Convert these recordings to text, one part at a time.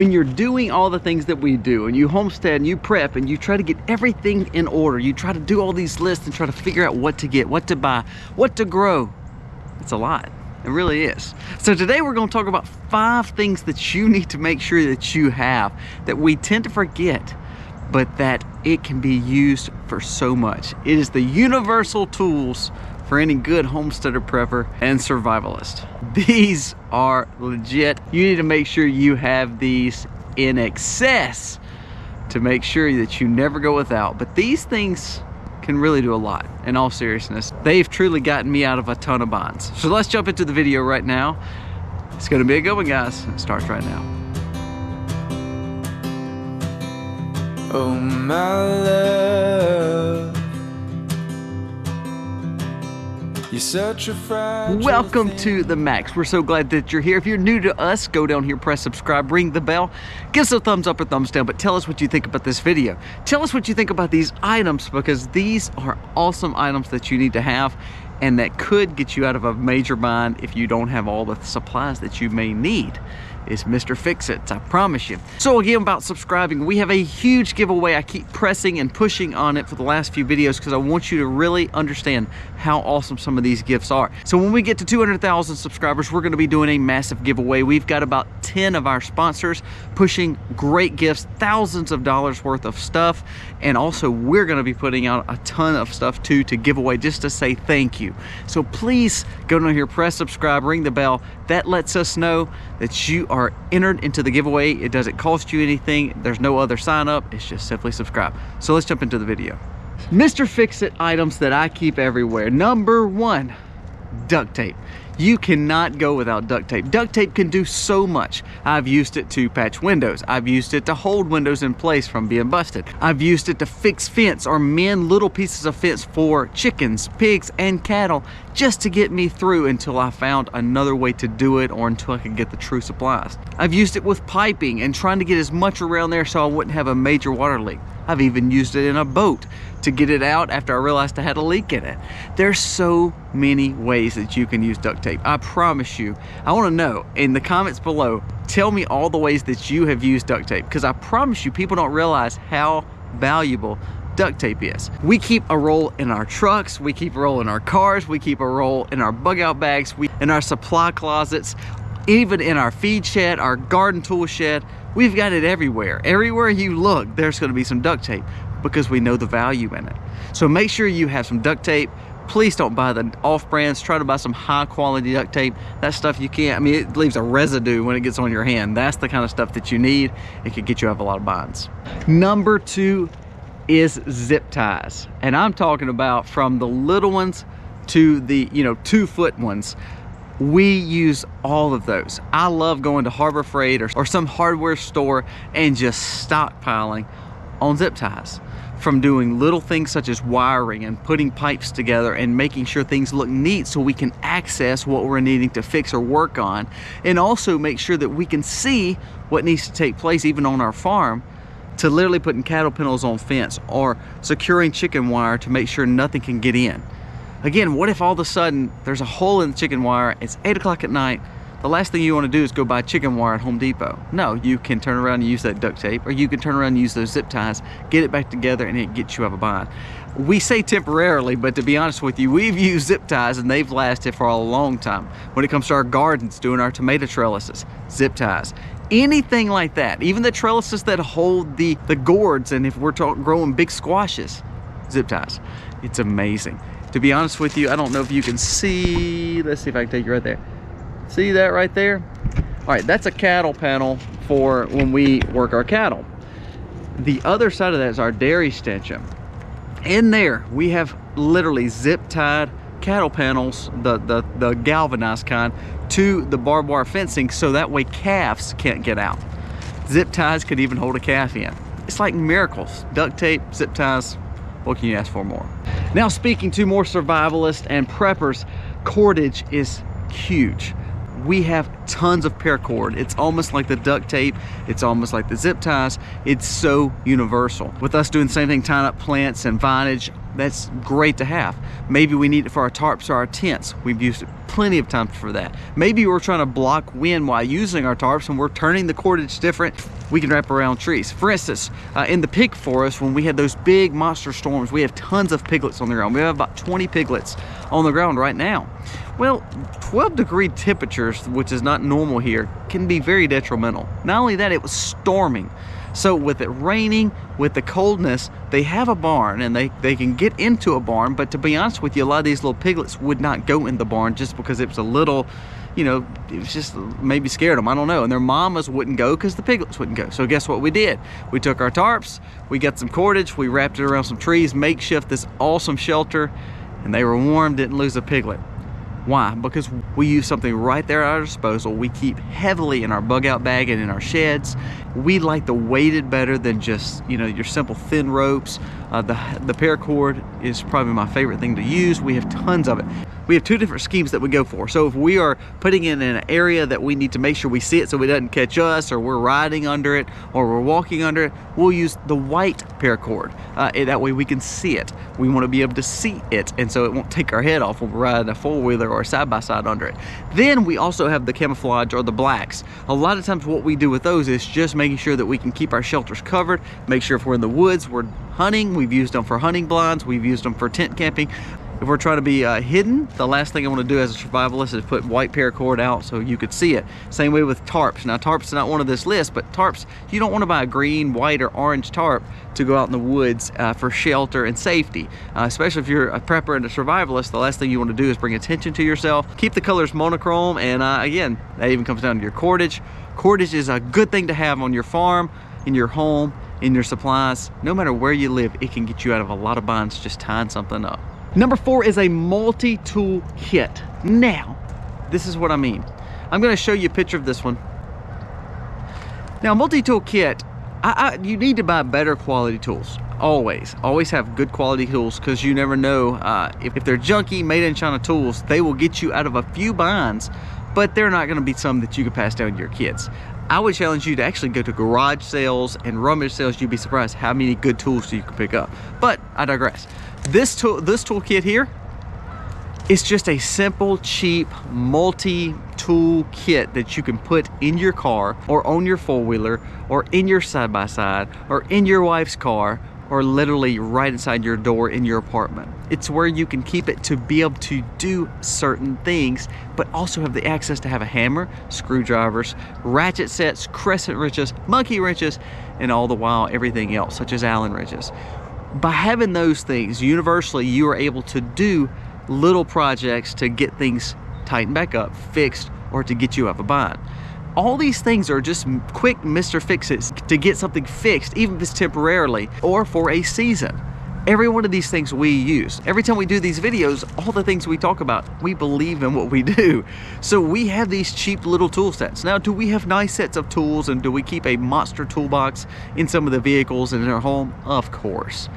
When you're doing all the things that we do, and you homestead and you prep and you try to get everything in order, you try to do all these lists and try to figure out what to get, what to buy, what to grow, it's a lot. It really is. So today we're going to talk about 5 things that you need to make sure that you have, that we tend to forget, but that it can be used for so much. It is the universal tools for any good homesteader, prepper, and survivalist. These are legit. You need to make sure you have these in excess to make sure that you never go without. But these things can really do a lot. In all seriousness, they've truly gotten me out of a ton of binds. So let's jump into the video right now. It's gonna be a good one, guys. It starts right now. Oh my love, you're such a fragile Welcome thing. to the Max. We're so glad that you're here. If you're new to us, go down here, press subscribe, ring the bell, give us a thumbs up or thumbs down, but tell us what you think about this video. Tell us what you think about these items, because these are awesome items that you need to have and that could get you out of a major bind if you don't have all the supplies that you may need. It's Mr. Fix-It, I promise you. So again, about subscribing, we have a huge giveaway. I keep pressing and pushing on it for the last few videos because I want you to really understand how awesome some of these gifts are. So when we get to 200,000 subscribers, we're gonna be doing a massive giveaway. We've got about 10 of our sponsors pushing great gifts, thousands of dollars worth of stuff. And also we're gonna be putting out a ton of stuff too to give away, just to say thank you. So please go down here, press subscribe, ring the bell. That lets us know that you are entered into the giveaway. It doesn't cost you anything. There's no other sign up. It's just simply subscribe. So let's jump into the video. Mr. Fix-It items that I keep everywhere. Number 1, duct tape. You cannot go without duct tape. Duct tape can do so much. I've used it to patch windows. I've used it to hold windows in place from being busted. I've used it to fix fence or mend little pieces of fence for chickens, pigs, and cattle, just to get me through until I found another way to do it or until I could get the true supplies. I've used it with piping and trying to get as much around there so I wouldn't have a major water leak. I've even used it in a boat to get it out after I realized I had a leak in it. There's so many ways that you can use duct tape. I promise you. I want to know in the comments below, tell me all the ways that you have used duct tape, because I promise you people don't realize how valuable duct tape is. We keep a roll in our trucks, we keep a roll in our cars, we keep a roll in our bug out bags, in our supply closets, even in our feed shed, our garden tool shed. We've got it everywhere. Everywhere you look, there's going to be some duct tape because we know the value in it. So make sure you have some duct tape. Please don't buy the off-brands. Try to buy some high-quality duct tape. That stuff you can't, I mean, it leaves a residue when it gets on your hand. That's the kind of stuff that you need. It could get you out of a lot of binds. Number 2 is zip ties. And I'm talking about from the little ones to the 2-foot ones. We use all of those. I love going to Harbor Freight or some hardware store and just stockpiling on zip ties. From doing little things such as wiring and putting pipes together and making sure things look neat so we can access what we're needing to fix or work on, and also make sure that we can see what needs to take place even on our farm, to literally putting cattle panels on fence or securing chicken wire to make sure nothing can get in. Again, what if all of a sudden there's a hole in the chicken wire, it's 8 o'clock at night, the last thing you want to do is go buy chicken wire at Home Depot. No, you can turn around and use that duct tape, or you can turn around and use those zip ties, get it back together, and it gets you out of a bind. We say temporarily, but to be honest with you, we've used zip ties and they've lasted for a long time. When it comes to our gardens, doing our tomato trellises, zip ties. Anything like that, even the trellises that hold the gourds, and if we're growing big squashes, zip ties. It's amazing. To be honest with you, I don't know if you can see, let's see if I can take you right there. See that right there? All right, that's a cattle panel for when we work our cattle. The other side of that is our dairy stanchion. In there, we have literally zip tied cattle panels, the galvanized kind, to the barbed wire fencing so that way calves can't get out. Zip ties could even hold a calf in. It's like miracles. Duct tape, zip ties, what can you ask for more? Now, speaking to more survivalists and preppers, cordage is huge. We have tons of paracord. It's almost like the duct tape. It's almost like the zip ties. It's so universal. With us doing the same thing, tying up plants and vinage, That's great to have. Maybe we need it for our tarps or our tents. We've used it plenty of times for that. Maybe we're trying to block wind while using our tarps and we're turning the cordage different. We can wrap around trees. For instance, in the pig forest, when we had those big monster storms, we have tons of piglets on the ground. We have about 20 piglets on the ground right now. Well, 12-degree temperatures, which is not normal here, can be very detrimental. Not only that, it was storming. So with it raining, with the coldness, they have a barn and they can get into a barn, but to be honest with you, a lot of these little piglets would not go in the barn just because it was a little, you know, it was just maybe scared them, I don't know. And their mamas wouldn't go because the piglets wouldn't go. So guess what we did? We took our tarps, we got some cordage, we wrapped it around some trees, makeshift this awesome shelter, and they were warm, didn't lose a piglet. Why? Because we use something right there at our disposal. We keep heavily in our bug out bag and in our sheds. We like the weighted better than just, you know, your simple thin ropes. The paracord is probably my favorite thing to use. We have tons of it. We have two different schemes that we go for. So if we are putting it in an area that we need to make sure we see it so it doesn't catch us, or we're riding under it, or we're walking under it, we'll use the white paracord. That way we can see it. We want to be able to see it, and so it won't take our head off when we're riding a four-wheeler or a side-by-side under it. Then we also have the camouflage or the blacks. A lot of times what we do with those is just making sure that we can keep our shelters covered, make sure if we're in the woods, we're hunting, we've used them for hunting blinds, we've used them for tent camping. If we're trying to be hidden, the last thing I want to do as a survivalist is put white paracord out so you could see it. Same way with tarps. Now tarps is not one of this list, but tarps, you don't want to buy a green, white, or orange tarp to go out in the woods for shelter and safety. Especially if you're a prepper and a survivalist, the last thing you want to do is bring attention to yourself. Keep the colors monochrome, and again, that even comes down to your cordage. Cordage is a good thing to have on your farm, in your home, in your supplies. No matter where you live, it can get you out of a lot of binds just tying something up. Number 4 is a multi-tool kit. Now, this is what I mean. I'm going to show you a picture of this one. Now, multi-tool kit, you need to buy better quality tools. Always have good quality tools, because you never know if they're junky, made in China tools, they will get you out of a few binds, but they're not going to be some that you can pass down to your kids. I would challenge you to actually go to garage sales and rummage sales. You'd be surprised how many good tools you can pick up. But I digress. This tool kit here is just a simple, cheap, multi-tool kit that you can put in your car, or on your four-wheeler, or in your side-by-side, or in your wife's car, or literally right inside your door in your apartment. It's where you can keep it to be able to do certain things, but also have the access to have a hammer, screwdrivers, ratchet sets, crescent wrenches, monkey wrenches, and all the while everything else, such as Allen wrenches. By having those things, universally, you are able to do little projects to get things tightened back up, fixed, or to get you out of a bind. All these things are just quick Mr. Fix-Its to get something fixed, even if it's temporarily or for a season. Every one of these things we use. Every time we do these videos, all the things we talk about, we believe in what we do. So we have these cheap little tool sets. Now, do we have nice sets of tools, and do we keep a monster toolbox in some of the vehicles and in our home? Of course.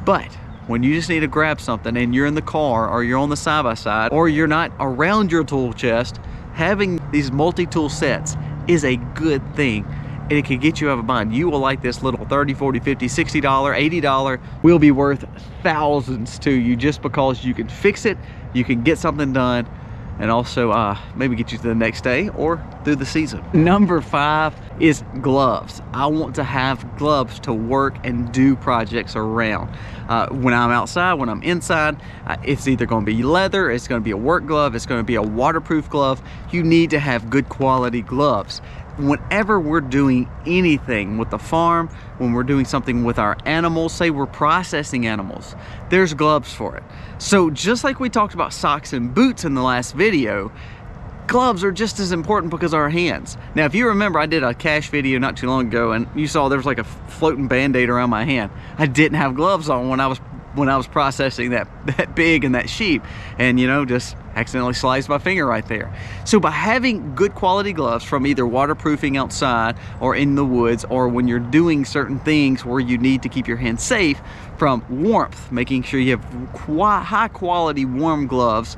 But when you just need to grab something and you're in the car, or you're on the side-by-side, or you're not around your tool chest, having these multi-tool sets is a good thing, and it can get you out of a bind. You will like this little $30, $40, $50, $60, $80 will be worth thousands to you, just because you can fix it, you can get something done, and also maybe get you to the next day or through the season. Number 5 is gloves. I want to have gloves to work and do projects around. When I'm outside, when I'm inside, it's either going to be leather, it's going to be a work glove, it's going to be a waterproof glove. You need to have good quality gloves. Whenever we're doing anything with the farm, when we're doing something with our animals, say we're processing animals, there's gloves for it. So just like we talked about socks and boots in the last video, gloves are just as important because of our hands. Now, if you remember, I did a cache video not too long ago, and you saw there was like a floating band-aid around my hand. I didn't have gloves on when I was processing that pig and that sheep, and you know, just accidentally sliced my finger right there. So by having good quality gloves from either waterproofing outside or in the woods, or when you're doing certain things where you need to keep your hands safe from warmth, making sure you have high quality warm gloves.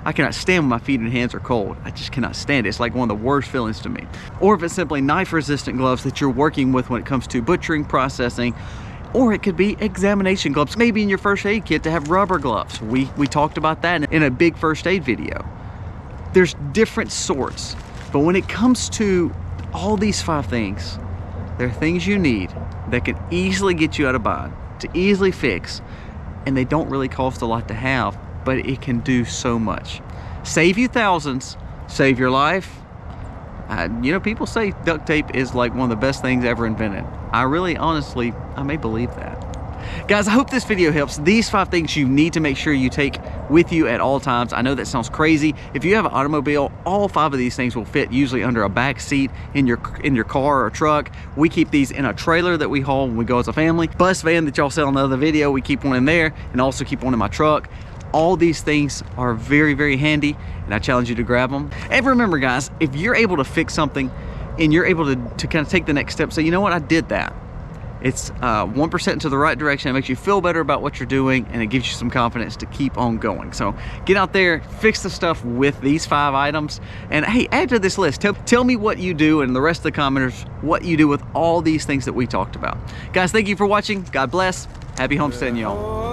I cannot stand when my feet and hands are cold. I just cannot stand it. It's like one of the worst feelings to me. Or if it's simply knife resistant gloves that you're working with when it comes to butchering, processing, Or it could be examination gloves. Maybe in your first aid kit to have rubber gloves. We talked about that in a big first aid video. There's different sorts, but when it comes to all these 5 things, they're things you need that can easily get you out of bind, to easily fix, and they don't really cost a lot to have, but it can do so much. Save you thousands, save your life. You know, people say duct tape is like one of the best things ever invented. I really, honestly, I may believe that. Guys, I hope this video helps. These 5 things you need to make sure you take with you at all times. I know that sounds crazy. If you have an automobile, all 5 of these things will fit usually under a back seat in your car or truck. We keep these in a trailer that we haul when we go as a family. Bus van that y'all saw in the other video, we keep one in there and also keep one in my truck. All these things are very, very handy, and I challenge you to grab them. And remember, guys, if you're able to fix something and you're able to kind of take the next step, say, you know what, I did that. It's 1% to the right direction. It makes you feel better about what you're doing, and it gives you some confidence to keep on going. So get out there, fix the stuff with these 5 items, and hey, add to this list. Tell me what you do, and the rest of the commenters, what you do with all these things that we talked about. Guys, thank you for watching. God bless. Happy homesteading, y'all.